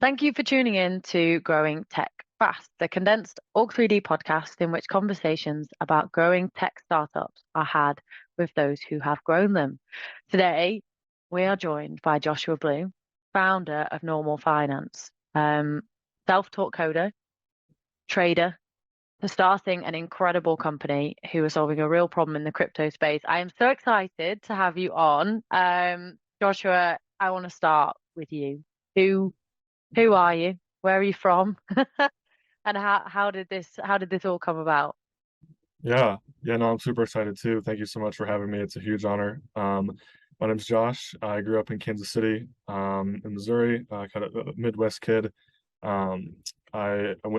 Thank you for tuning in to Growing Tech Fast, the condensed Org3D podcast in which conversations about growing tech startups are had with those who have grown them. Today, we are joined by Joshua Blue, founder of Normal Finance, self-taught coder, trader, for starting an incredible company who is solving a real problem in the crypto space. I am so excited to have you on. Joshua, I want to start with you. Who are you? Where are you from? And how did this all come about? Yeah, no, I'm super excited too. Thank you so much for having me. It's a huge honor. My name's Josh. I grew up in Kansas City, in Missouri, kind of a Midwest kid. Um,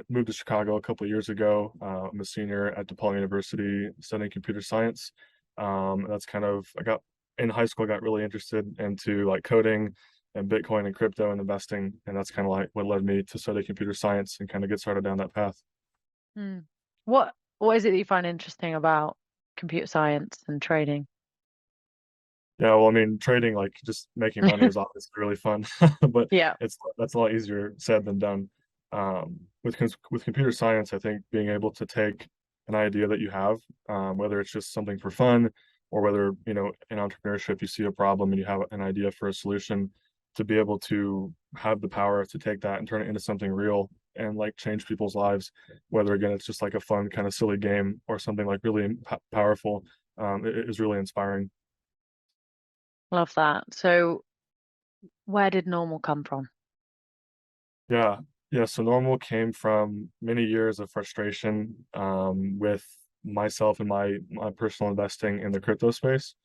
moved to Chicago a couple of years ago. I'm a senior at DePaul University studying computer science. That's kind of, I got in high school, I got really interested into like coding and Bitcoin and crypto and investing, and that's kind of like what led me to study computer science and kind of get started down that path. Hmm. What is it that you find interesting about computer science and trading? Yeah, well, I mean, trading, like just making money is obviously really fun, but Yeah. that's a lot easier said than done. With computer science, I think being able to take an idea that you have, whether it's just something for fun or whether, in entrepreneurship, you see a problem and you have an idea for a solution, to be able to have the power to take that and turn it into something real and like change people's lives, whether again, it's just like a fun kind of silly game or something like really powerful, it is really inspiring. Love that. So where did Normal come from? Yeah, yeah. So normal came from many years of frustration with myself and my personal investing in the crypto space.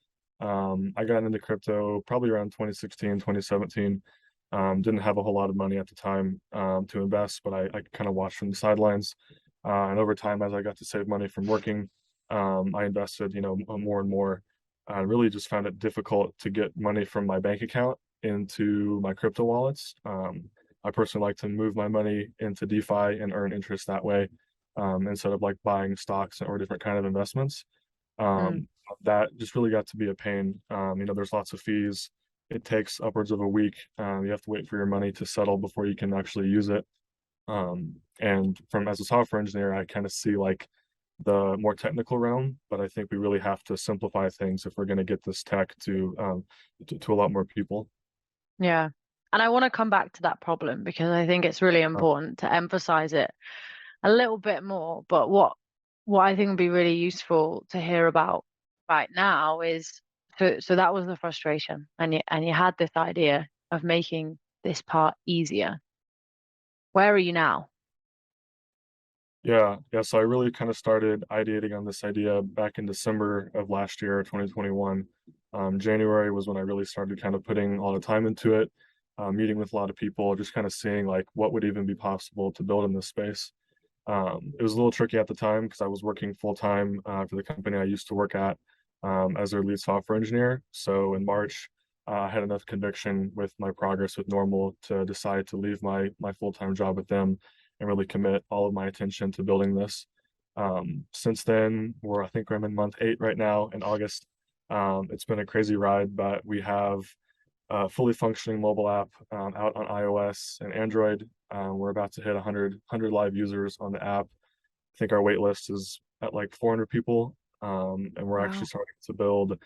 I got into crypto probably around 2016, 2017. Didn't have a whole lot of money at the time to invest, but I kind of watched from the sidelines. And over time, as I got to save money from working, I invested, more and more. I really just found it difficult to get money from my bank account into my crypto wallets. I personally like to move my money into DeFi and earn interest that way, instead of like buying stocks or different kind of investments. Mm, Um, that just really got to be a pain. There's lots of fees. It takes upwards of a week. You have to wait for your money to settle before you can actually use it. And from as a software engineer, I kind of see like the more technical realm, but I think we really have to simplify things if we're going to get this tech to a lot more people. yeah. And I want to come back to that problem because I think it's really Uh, important to emphasize it a little bit more. But what I think would be really useful to hear about right now is so that was the frustration, and you had this idea of making this part easier. Where are you now? yeah. So I really kind of started ideating on this idea back in December of last year, 2021. January was when I really started kind of putting a lot of time into it, meeting with a lot of people, just kind of seeing like what would even be possible to build in this space. It was a little tricky at the time because I was working full time for the company I used to work at as their lead software engineer. So in March, I had enough conviction with my progress with Normal to decide to leave my full time job with them and really commit all of my attention to building this. Since then, I think I'm in month 8 right now in August. It's been a crazy ride, but we have a fully functioning mobile app out on iOS and Android. We're about to hit 100 live users on the app. I think our wait list is at like 400 people, and we're actually Wow. starting to build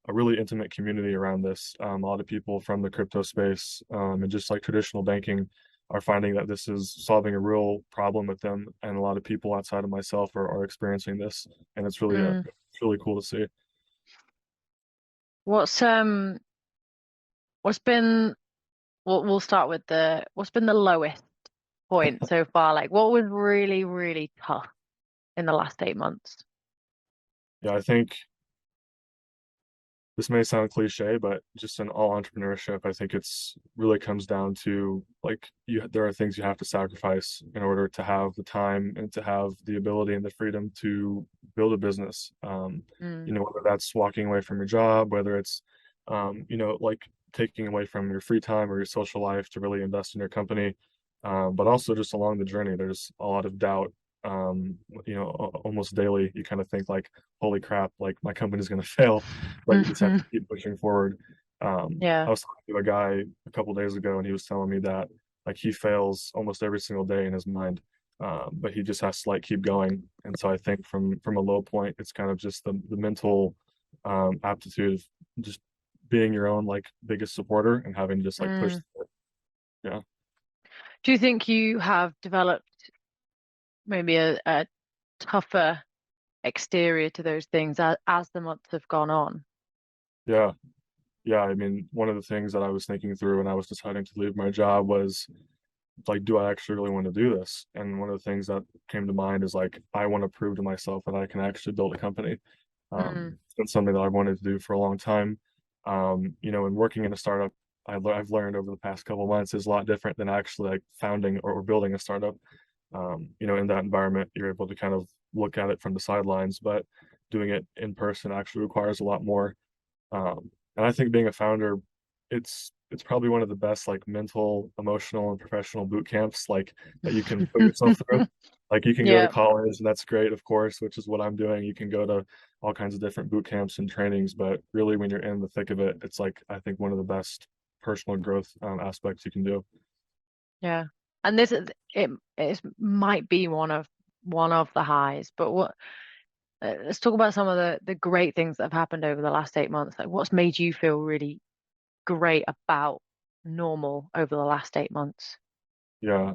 a really intimate community around this. A lot of people from the crypto space and just like traditional banking are finding that this is solving a real problem with them, and a lot of people outside of myself are experiencing this, and Mm. it's really cool to see. What's what's been we'll start with the what's been the lowest point so far? Like what was really, really tough in the last 8 months? Yeah, I think this may sound cliche, but just in all entrepreneurship, I think it's really comes down to like there are things you have to sacrifice in order to have the time and to have the ability and the freedom to build a business. Mm, Whether that's walking away from your job, whether it's like taking away from your free time or your social life to really invest in your company. But also just along the journey, there's a lot of doubt. Almost daily, you kind of think like, holy crap, like my company's going to fail, but you just have hmm. to keep pushing forward. Yeah. I was talking to a guy a couple days ago, and he was telling me that like he fails almost every single day in his mind, but he just has to like keep going. And so I think from a low point, it's kind of just the mental aptitude of just being your own like biggest supporter and having to just like push Mm. through it. Yeah. Do you think you have developed maybe a tougher exterior to those things as the months have gone on? Yeah. Yeah. I mean, one of the things that I was thinking through when I was deciding to leave my job was like, do I actually really want to do this? And one of the things that came to mind is like, I want to prove to myself that I can actually build a company. Mm. It's been something that I've wanted to do for a long time. And working in a startup, I've learned over the past couple of months is a lot different than actually like founding or building a startup. In that environment, you're able to kind of look at it from the sidelines, but doing it in person actually requires a lot more. And I think being a founder, it's probably one of the best like mental, emotional, and professional boot camps like that you can put yourself through. Like you can go to Yeah, college, and that's great, of course, which is what I'm doing. You can go to all kinds of different boot camps and trainings, but really when you're in the thick of it, it's like I think one of the best personal growth aspects you can do. yeah. And this is it might be one of the highs, but let's talk about some of the great things that have happened over the last 8 months. Like what's made you feel really great about normal over the last 8 months? Yeah,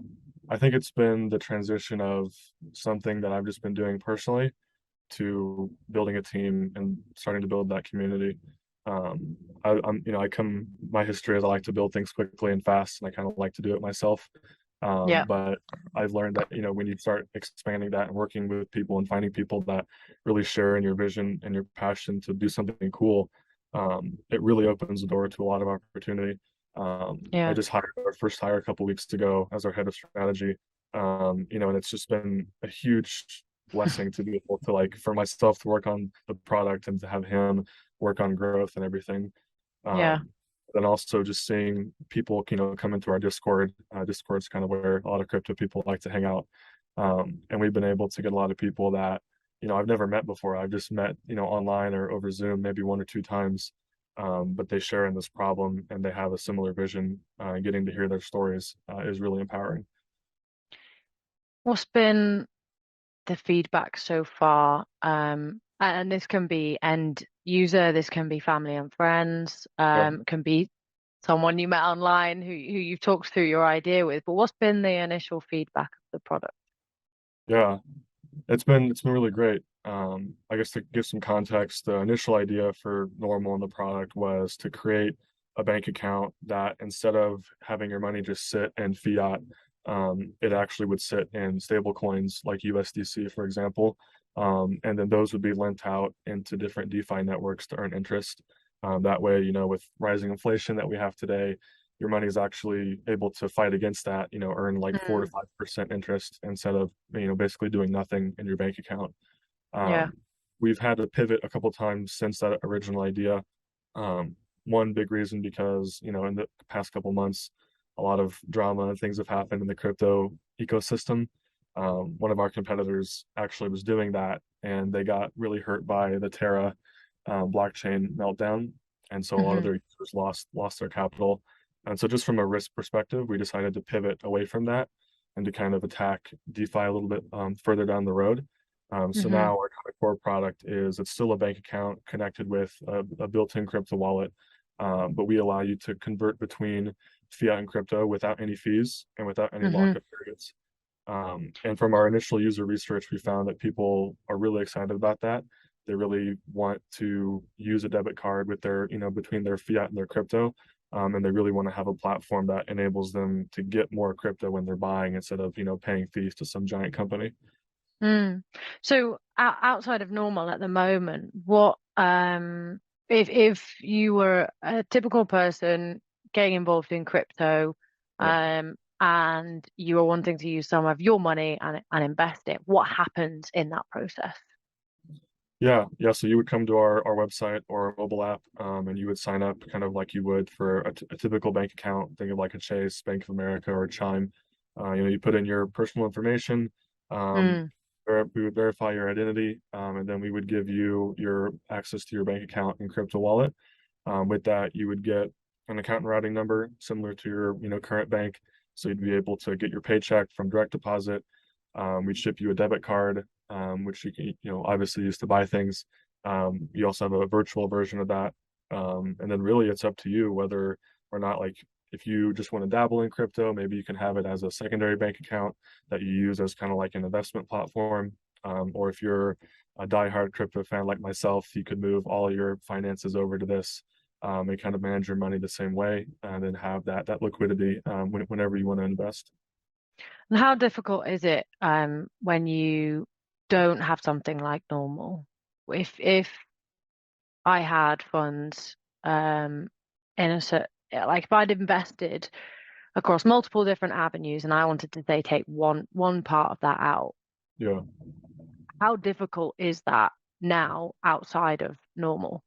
I think it's been the transition of something that I've just been doing personally to building a team and starting to build that community. My history is I like to build things quickly and fast, and I kind of like to do it myself. Yeah, But I've learned that, when you start expanding that and working with people and finding people that really share in your vision and your passion to do something cool, it really opens the door to a lot of opportunity. I yeah, just hired our first hire a couple weeks ago as our head of strategy. And it's just been a huge blessing to be able to like for myself to work on the product and to have him work on growth and everything. yeah, Um, then also just seeing people, come into our Discord. Discord's kind of where a lot of crypto people like to hang out. And we've been able to get a lot of people that, I've never met before. I've just met, online or over Zoom, maybe one or two times. But they share in this problem and they have a similar vision. Getting to hear their stories is really empowering. what's been the feedback so far? And this can be end user, this can be family and friends, Yeah. can be someone you met online who you've talked through your idea with. But what's been the initial feedback of the product? Yeah. It's been really great. I guess to give some context, the initial idea for Normal in the product was to create a bank account that instead of having your money just sit in fiat, it actually would sit in stable coins like USDC, for example. And then those would be lent out into different DeFi networks to earn interest. That way, with rising inflation that we have today, your money is actually able to fight against that, earn like 4 to 5% interest instead of, basically doing nothing in your bank account. Yeah. Um, we've had to pivot a couple times since that original idea. Um, One big reason because, in the past couple months, a lot of drama and things have happened in the crypto ecosystem. One of our competitors actually was doing that and they got really hurt by the Terra blockchain meltdown. And so a lot of Hmm. their users lost their capital. And so just from a risk perspective, we decided to pivot away from that and to kind of attack DeFi a little bit further down the road. So Hmm. now our kind of core product is it's still a bank account connected with a built-in crypto wallet, but we allow you to convert between fiat and crypto without any fees and without any Hmm. lockup periods. And from our initial user research, we found that people are really excited about that. They really want to use a debit card with their, between their fiat and their crypto. And they really want to have a platform that enables them to get more crypto when they're buying instead of, paying fees to some giant company. Mm. So outside of normal at the moment, what if you were a typical person getting involved in crypto, Yeah. and you were wanting to use some of your money and invest it, what happens in that process? Yeah, yeah. So you would come to our website or our mobile app, and you would sign up kind of like you would for a typical bank account. Think of like a Chase, Bank of America, or a Chime. You put in your personal information. Um, Mm. we would verify your identity, and then we would give you your access to your bank account and crypto wallet. With that, you would get an account and routing number similar to your current bank. So you'd be able to get your paycheck from direct deposit. We'd ship you a debit card, which you can, obviously use to buy things. You also have a virtual version of that. And then really it's up to you whether or not, like, if you just want to dabble in crypto, maybe you can have it as a secondary bank account that you use as kind of like an investment platform. Or if you're a diehard crypto fan like myself, you could move all your finances over to this, and kind of manage your money the same way, and then have that liquidity, whenever you want to invest. And how difficult is it when you don't have something like normal? If I had funds in a certain, like if I'd invested across multiple different avenues and I wanted to say take one part of that out, Yeah. how difficult is that now outside of normal?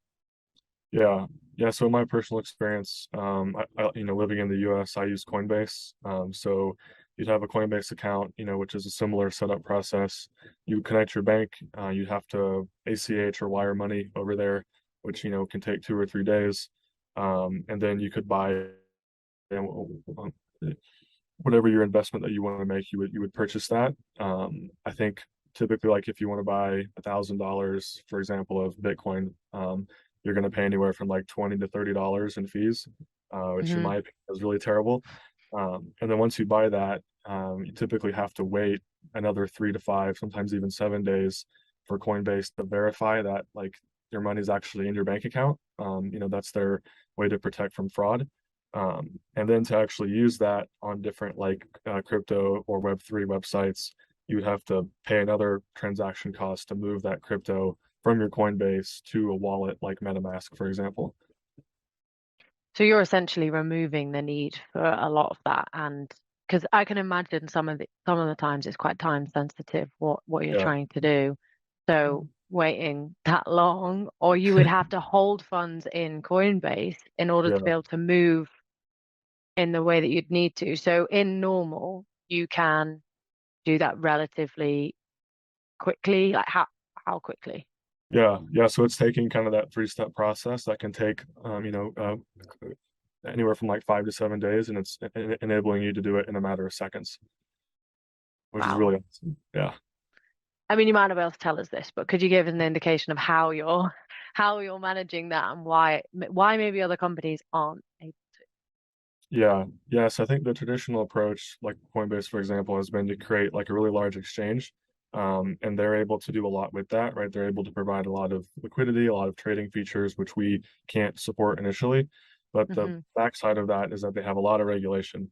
Yeah, yeah. So in my personal experience, living in the U.S., I use Coinbase. So you'd have a Coinbase account, which is a similar setup process. You connect your bank. You'd have to ACH or wire money over there, which can take 2 or 3 days. And then you could buy, whatever your investment that you want to make, you would purchase that. I think typically, like if you want to buy $1,000, for example, of Bitcoin, you're going to pay anywhere from like $20 to $30 in fees, which in Hmm. my opinion is really terrible. And then once you buy that, you typically have to wait another 3 to 5, sometimes even 7 days for Coinbase to verify that like your money's actually in your bank account. That's their way to protect from fraud. And then to actually use that on different like crypto or Web3 websites, you would have to pay another transaction cost to move that crypto from your Coinbase to a wallet like MetaMask, for example. So you're essentially removing the need for a lot of that, and because I can imagine some of the times it's quite time sensitive what you're Yeah. trying to do. So waiting that long, or you would have to hold funds in Coinbase in order to Yeah. be able to move in the way that you'd need to. So in normal, you can do that relatively quickly. Like how quickly? Yeah. Yeah. So it's taking kind of that three-step process that can take, anywhere from like 5 to 7 days, and it's enabling you to do it in a matter of seconds, which is Wow. really awesome. Yeah. I mean, you might not be able to tell us this, but could you give us an indication of how you're managing that and why maybe other companies aren't able Yeah, yes, I think the traditional approach, like Coinbase, for example, has been to create like a really large exchange. And they're able to do a lot with that, right? They're able to provide a lot of liquidity, a lot of trading features, which we can't support initially. But to? the Hmm. backside of that is that they have a lot of regulation.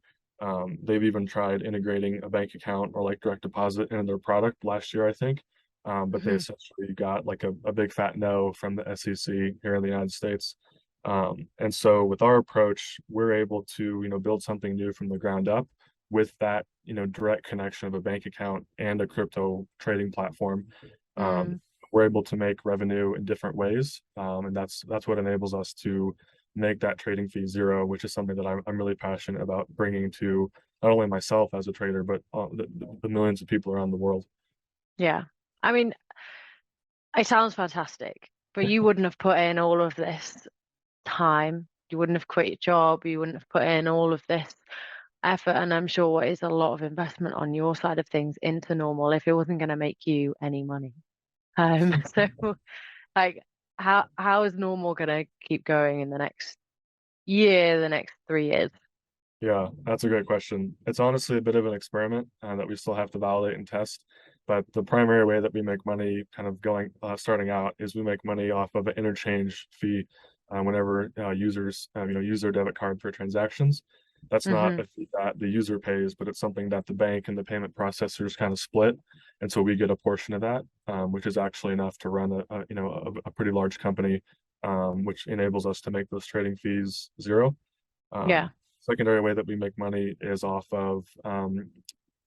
They've even tried integrating a bank account or like direct deposit into their product last year, I think. But they Hmm. essentially got like a big fat no from the SEC here in the United States. And so with our approach, we're able to, build something new from the ground up with that, direct connection of a bank account and a crypto trading platform. Um, Mm. we're able to make revenue in different ways. And that's what enables us to make that trading fee zero, which is something that I'm really passionate about bringing to not only myself as a trader, but the millions of people around the world. Yeah. I mean, it sounds fantastic, but you wouldn't have put in all of this time. You wouldn't have quit your job. You wouldn't have put in all of this effort. And I'm sure it is a lot of investment on your side of things into normal if it wasn't going to make you any money. So like how is normal going to keep going in the next year, the next 3 years? Yeah, that's a great question. It's honestly a bit of an experiment that we still have to validate and test. But the primary way that we make money, kind of starting out, is we make money off of an interchange fee whenever users, use their debit card for transactions. That's not Hmm. a fee that the user pays, but it's something that the bank and the payment processors kind of split, and so we get a portion of that, which is actually enough to run a pretty large company, which enables us to make those trading fees zero. Yeah. Secondary way that we make money is off of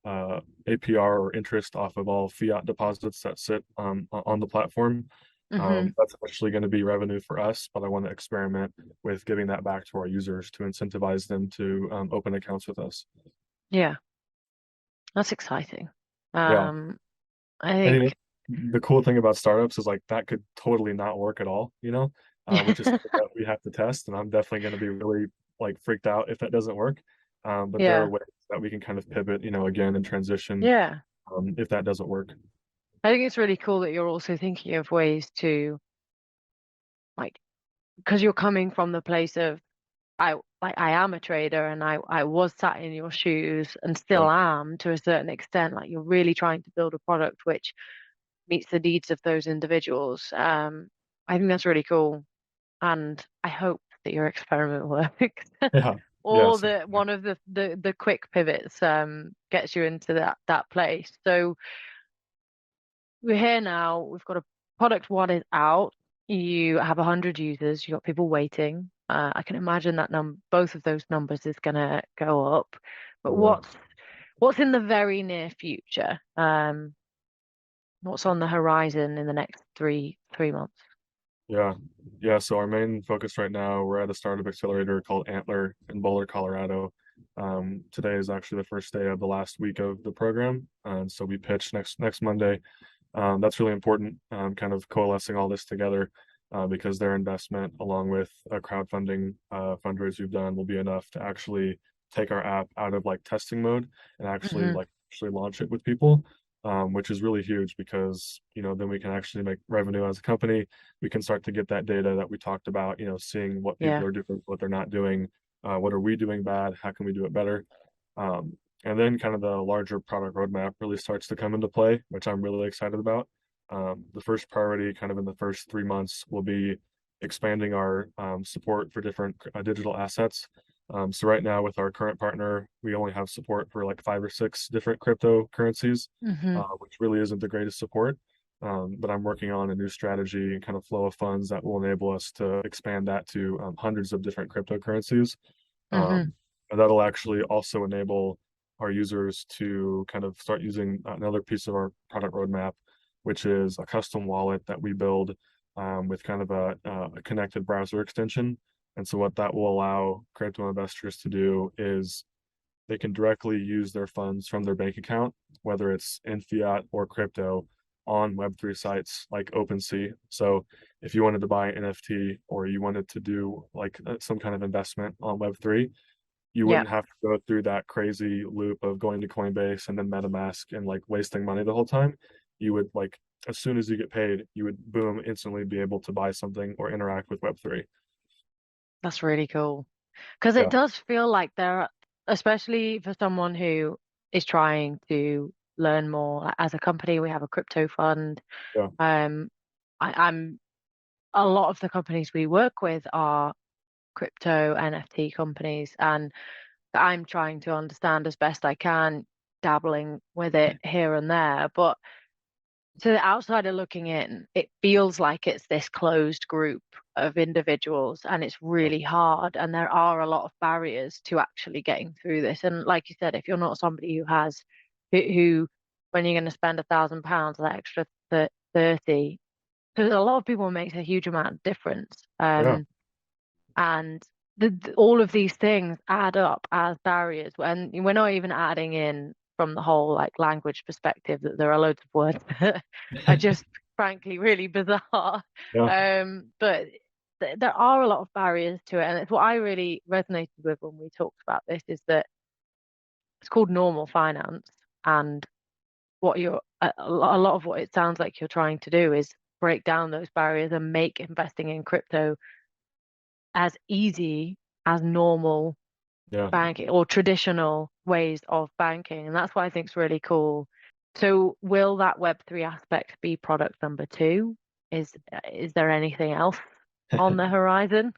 APR or interest off of all fiat deposits that sit on the platform. Hmm. That's actually going to be revenue for us, but I want to experiment with giving that back to our users to incentivize them to open accounts with us. Yeah. That's exciting. Yeah. Um, I And think, the cool thing about startups is like that could totally not work at all, which is something that we have to test. And I'm definitely going to be really like freaked out if that doesn't work. But there are Yeah. ways that we can kind of pivot, again and transition Yeah. if that doesn't work. I think it's really cool that you're also thinking of ways to like, because you're coming from the place of I am a trader and I was sat in your shoes and Yeah, still am to a certain extent. Like you're really trying to build a product which meets the needs of those individuals. I think that's really cool, and I hope that your experiment works. yeah, yeah. Or So, that one of the quick pivots gets you into that place. So we're here now. We've got a product one is out. You have 100 users. You got people waiting. I can imagine that both of those numbers is gonna go up. But oh, yeah. what's in the very near future? What's on the horizon in the next three months? Yeah. Yeah. So our main focus right now, we're at a startup accelerator called Antler in Boulder, Colorado. Today is actually the first day of the last week of the program. And so we pitch next Monday. That's really important, kind of coalescing all this together, because their investment, along with a crowdfunding fundraise we've done, will be enough to actually take our app out of like testing mode and Hmm. actually launch it with people, which is really huge because then we can actually make revenue as a company. We can start to get that data that we talked about, seeing what people Yeah. are doing, what they're not doing, what are we doing bad, how can we do it better. And then kind of the larger product roadmap really starts to come into play, which I'm really excited about. The first priority, kind of in the first 3 months, will be expanding our support for different digital assets. So right now, with our current partner, we only have support for like 5 or 6 different cryptocurrencies, Hmm. which really isn't the greatest support. But I'm working on a new strategy and kind of flow of funds that will enable us to expand that to hundreds of different cryptocurrencies. Hmm. And that'll actually also enable our users to kind of start using another piece of our product roadmap, which is a custom wallet that we build with kind of a connected browser extension. And so what that will allow crypto investors to do is they can directly use their funds from their bank account, whether it's in fiat or crypto, on Web3 sites like OpenSea. So if you wanted to buy an NFT or you wanted to do like some kind of investment on Web3, you Yeah. wouldn't have to go through that crazy loop of going to Coinbase and then MetaMask and like wasting money the whole time. You would like, as soon as you get paid, you would boom instantly be able to buy something or interact with Web3. That's really cool. Because it Yeah, does feel like especially for someone who is trying to learn more. Like, as a company, we have a crypto fund. yeah, Um, I'm a lot of the companies we work with are crypto NFT companies, and I'm trying to understand as best I can, dabbling with it here and there. But to the outsider looking in, it feels like it's this closed group of individuals, and it's yeah, really hard. And there are a lot of barriers to actually getting through this. And like you said, if you're not somebody who when you're going to spend £1,000, that extra 30, because a lot of people makes a huge amount of difference. yeah, And all of these things add up as barriers. When we're not even adding in from the whole like language perspective that there are loads of words that are just frankly really bizarre. yeah, But there are a lot of barriers to it, and it's what I really resonated with when we talked about this is that it's called normal finance, and what you're a lot of what it sounds like you're trying to do is break down those barriers and make investing in crypto as easy as normal yeah. banking or traditional ways of banking. And that's what I think is really cool. So will that Web3 aspect be product number two? Is there anything else on the horizon?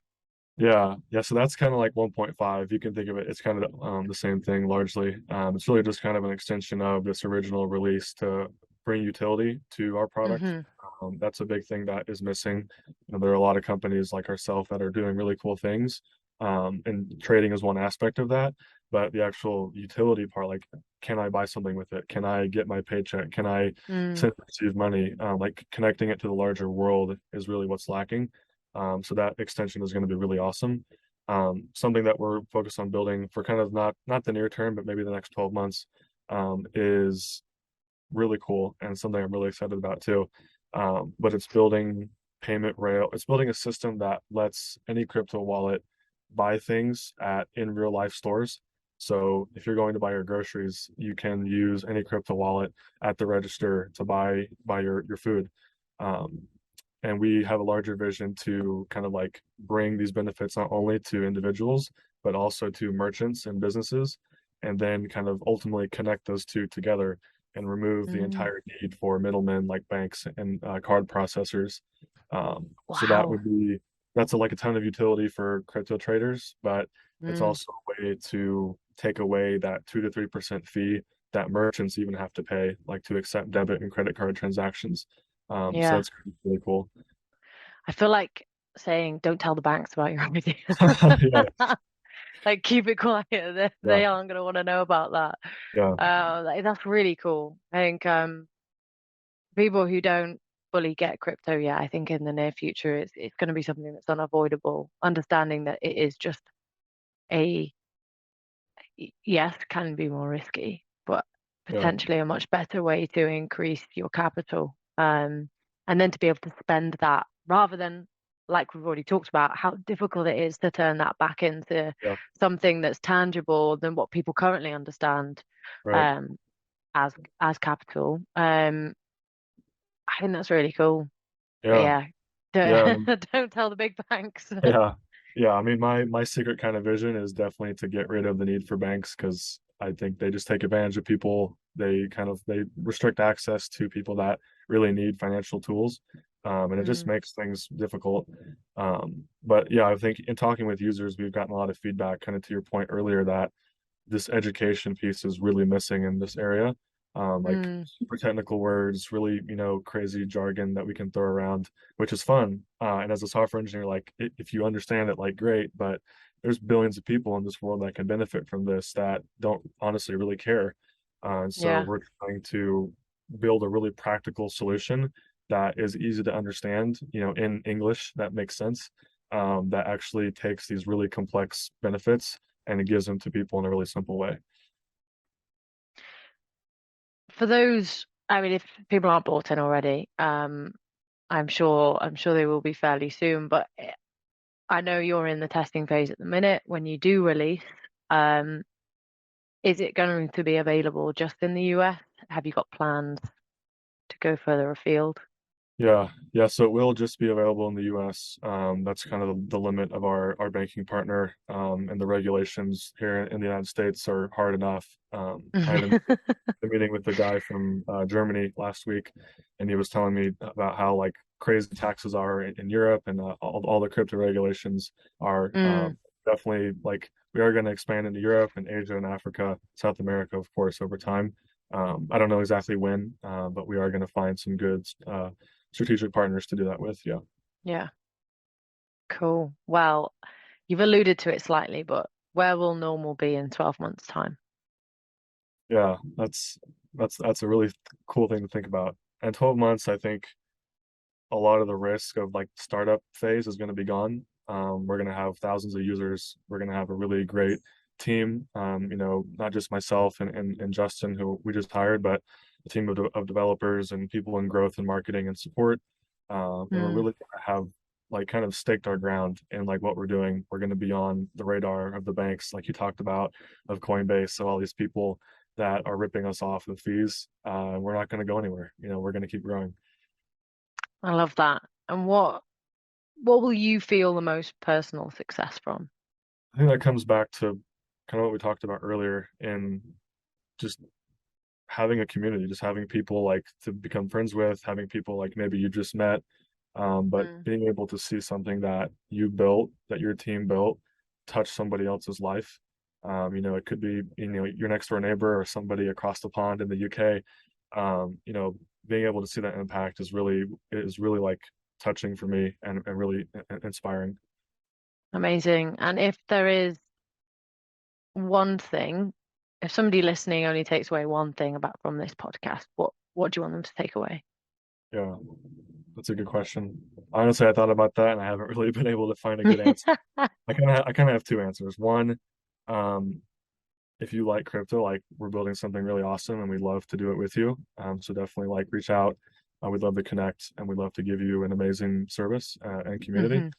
Yeah, yeah. So that's kind of like 1.5. You can think of it. It's kind of the same thing largely. It's really just kind of an extension of this original release to bring utility to our product. Hmm. That's a big thing that is missing. There are a lot of companies like ourselves that are doing really cool things, and trading is one aspect of that. But the actual utility part, like, can I buy something with it? Can I get my paycheck? Can I Mm. send receive money? Like connecting it to the larger world is really what's lacking. So that extension is going to be really awesome. Something that we're focused on building for kind of not the near term, but maybe the next 12 months, is really cool and something I'm really excited about too. But it's building payment rail. It's building a system that lets any crypto wallet buy things at in real life stores. So if you're going to buy your groceries, you can use any crypto wallet at the register to buy your food. Um, and we have a larger vision to kind of like bring these benefits not only to individuals, but also to merchants and businesses, and then kind of ultimately connect those two together and remove the Mm, entire need for middlemen like banks and card processors. So that wow. would be that's like a ton of utility for crypto traders, but it's Mm, also a way to take away that 2 to 3% fee that merchants even have to pay, like to accept debit and credit card transactions. So yeah. that's really cool. I feel like saying, don't tell the banks about your idea. Yeah, Like, keep it quiet. yeah, They aren't going to want to know about that. yeah, That's really cool. I think people who don't fully get crypto yet, I think in the near future, it's going to be something that's unavoidable. Understanding that it is just a yes, can be more risky, but yeah, potentially a much better way to increase your capital. And then to be able to spend that rather than, like we've already talked about, how difficult it is to turn that back into yeah, something that's tangible than what people currently understand right. um, as as capital. I think that's really cool. But Yeah, yeah, yeah, I mean, don't tell the big banks. yeah, yeah. I mean, my secret kind of vision is definitely to get rid of the need for banks because I think they just take advantage of people. They restrict access to people that really need financial tools, and it just Mm, makes things difficult. But yeah, I think in talking with users, we've gotten a lot of feedback, kind of to your point earlier, that this education piece is really missing in this area. Like mm, super technical words, really, crazy jargon that we can throw around, which is fun. And as a software engineer, like if you understand it, like great, but there's billions of people in this world that can benefit from this that don't honestly really care. And so yeah. we're trying to build a really practical solution that is easy to understand, in English that makes sense, that actually takes these really complex benefits and it gives them to people in a really simple way. For those, I mean, if people aren't bought in already, I'm sure they will be fairly soon. But I know you're in the testing phase at the minute. When you do release, um, is it going to be available just in the US? Have you got plans to go further afield? Yeah, yeah. So it will just be available in the U.S. That's kind of the limit of our banking partner, and the regulations here in the United States are hard enough. I had a meeting with the guy from Germany last week, and he was telling me about how like crazy taxes are in Europe and all the crypto regulations are Mm, definitely like we are going to expand into Europe and Asia and Africa, South America, of course, over time. I don't know exactly when, but we are going to find some good strategic partners to do that with. Yeah, yeah, cool. Well, you've alluded to it slightly, but where will normal be in 12 months' time? yeah, that's a really cool thing to think about. And 12 months, I think a lot of the risk of like startup phase is going to be gone. We're going to have thousands of users. We're going to have a really great team. Not just myself and Justin, who we just hired, but a team of developers and people in growth and marketing and support. And we're Mm, really going to have like kind of staked our ground in like what we're doing. We're going to be on the radar of the banks, like you talked about, of Coinbase. So all these people that are ripping us off with fees, we're not going to go anywhere. We're going to keep growing. I love that. And what will you feel the most personal success from? I think that comes back to kind of what we talked about earlier in just having a community, just having people like to become friends with, having people like maybe you just met, but Mm, being able to see something that you built, that your team built, touch somebody else's life. It could be, your next door neighbor or somebody across the pond in the UK. Being able to see that impact is really like touching for me and really inspiring. amazing. And if there is one thing, if somebody listening only takes away one thing about from this podcast, what do you want them to take away? Yeah, that's a good question. Honestly, I thought about that and I haven't really been able to find a good answer. I kind of have two answers. One, um, if you like crypto, like we're building something really awesome and we'd love to do it with you. So definitely like reach out. We'd love to connect and we'd love to give you an amazing service and community. Hmm.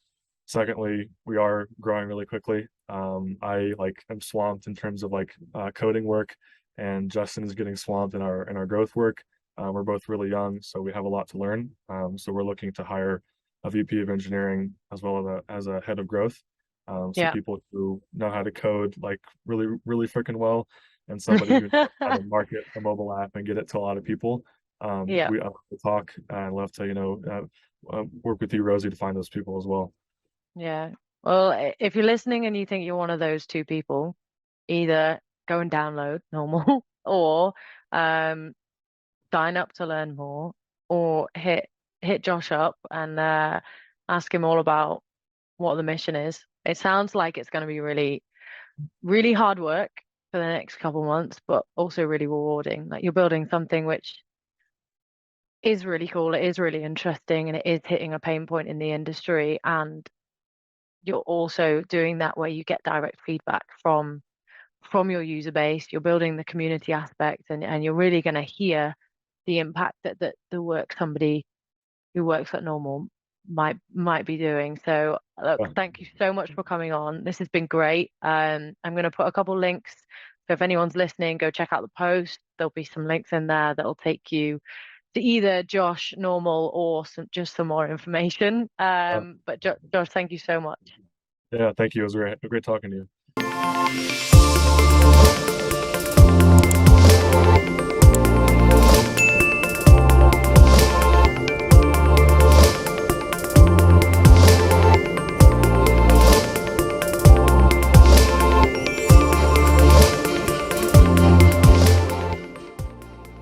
Secondly, we are growing really quickly. I like am swamped in terms of like coding work, and Justin is getting swamped in our growth work. We're both really young, so we have a lot to learn. So we're looking to hire a VP of engineering as well as a head of growth. So Yeah. people who know how to code like really, really freaking well, and somebody who knows how to market a mobile app and get it to a lot of people. Yeah. We love to talk and love to, work with you, Rosie, to find those people as well. Yeah. Well, if you're listening and you think you're one of those two people, either go and download normal or um sign up to learn more, or hit Josh up and ask him all about what the mission is. It sounds like it's going to be really, really hard work for the next couple months, but also really rewarding. Like you're building something which is really cool, it is really interesting, and it is hitting a pain point in the industry. And you're also doing that where you get direct feedback from your user base. You're building the community aspect, and you're really going to hear the impact that the work somebody who works at normal might be doing. So look, Yeah, thank you so much for coming on. This has been great. I'm going to put a couple links. So if anyone's listening, go check out the post. There'll be some links in there that'll take you to either Josh normal or just some more information. uh, But Josh, thank you so much. yeah. Thank you. It was great talking to you.